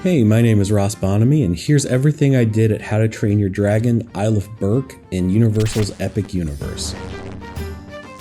Hey, my name is Ross Bonaime, and here's everything I did at How to Train Your Dragon Isle of Berk in Universal's epic universe.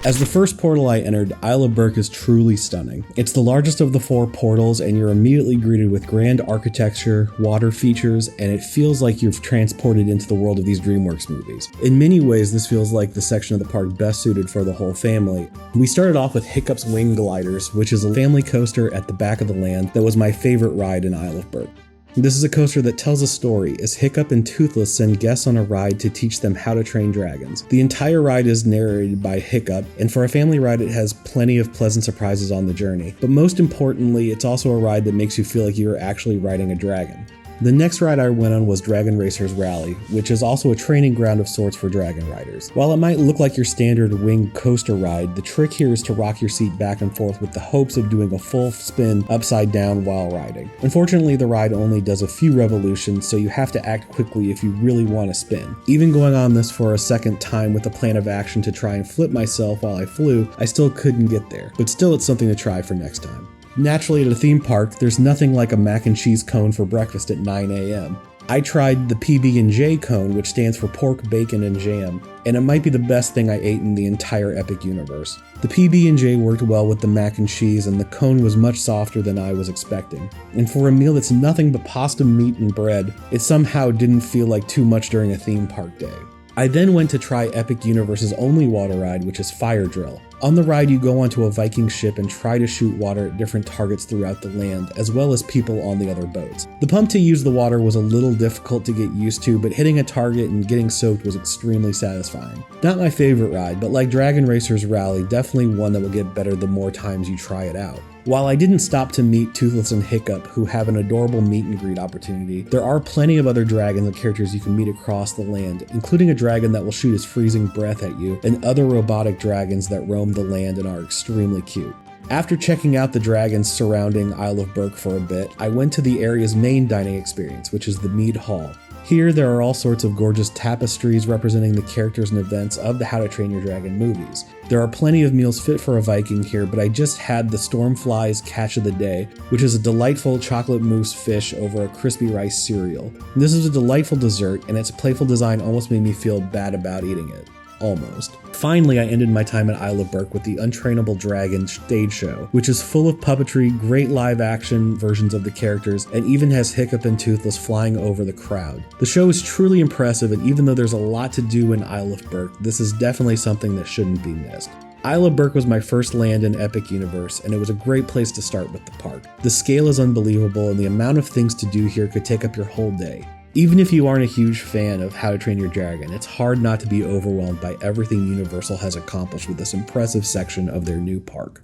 As the first portal I entered, Isle of Berk is truly stunning. It's the largest of the 4 portals, and you're immediately greeted with grand architecture, water features, and it feels like you're transported into the world of these DreamWorks movies. In many ways, this feels like the section of the park best suited for the whole family. We started off with Hiccup's Wing Gliders, which is a family coaster at the back of the land that was my favorite ride in Isle of Berk. This is a coaster that tells a story as Hiccup and Toothless send guests on a ride to teach them how to train dragons. The entire ride is narrated by Hiccup, and for a family ride it has plenty of pleasant surprises on the journey. But most importantly, it's also a ride that makes you feel like you're actually riding a dragon. The next ride I went on was Dragon Racer's Rally, which is also a training ground of sorts for dragon riders. While it might look like your standard winged coaster ride, the trick here is to rock your seat back and forth with the hopes of doing a full spin upside down while riding. Unfortunately, the ride only does a few revolutions, so you have to act quickly if you really want to spin. Even going on this for a second time with a plan of action to try and flip myself while I flew, I still couldn't get there, but still it's something to try for next time. Naturally, at a theme park, there's nothing like a mac and cheese cone for breakfast at 9 a.m. I tried the PB&J cone, which stands for pork, bacon, and jam, and it might be the best thing I ate in the entire epic universe. The PB&J worked well with the mac and cheese, and the cone was much softer than I was expecting. And for a meal that's nothing but pasta, meat, and bread, it somehow didn't feel like too much during a theme park day. I then went to try Epic Universe's only water ride, which is Fire Drill. On the ride, you go onto a Viking ship and try to shoot water at different targets throughout the land, as well as people on the other boats. The pump to use the water was a little difficult to get used to, but hitting a target and getting soaked was extremely satisfying. Not my favorite ride, but like Dragon Racer's Rally, definitely one that will get better the more times you try it out. While I didn't stop to meet Toothless and Hiccup, who have an adorable meet and greet opportunity, there are plenty of other dragons and characters you can meet across the land, including a dragon that will shoot his freezing breath at you, and other robotic dragons that roam the land and are extremely cute. After checking out the dragons surrounding Isle of Berk for a bit, I went to the area's main dining experience, which is the Mead Hall. Here, there are all sorts of gorgeous tapestries representing the characters and events of the How to Train Your Dragon movies. There are plenty of meals fit for a Viking here, but I just had the Stormfly's Catch of the Day, which is a delightful chocolate mousse fish over a crispy rice cereal. This is a delightful dessert, and its playful design almost made me feel bad about eating it. Almost. Finally, I ended my time at Isle of Berk with the Untrainable Dragon stage show, which is full of puppetry, great live action versions of the characters, and even has Hiccup and Toothless flying over the crowd. The show is truly impressive, and even though there's a lot to do in Isle of Berk, this is definitely something that shouldn't be missed. Isle of Berk was my first land in Epic Universe, and it was a great place to start with the park. The scale is unbelievable, and the amount of things to do here could take up your whole day. Even if you aren't a huge fan of How to Train Your Dragon, it's hard not to be overwhelmed by everything Universal has accomplished with this impressive section of their new park.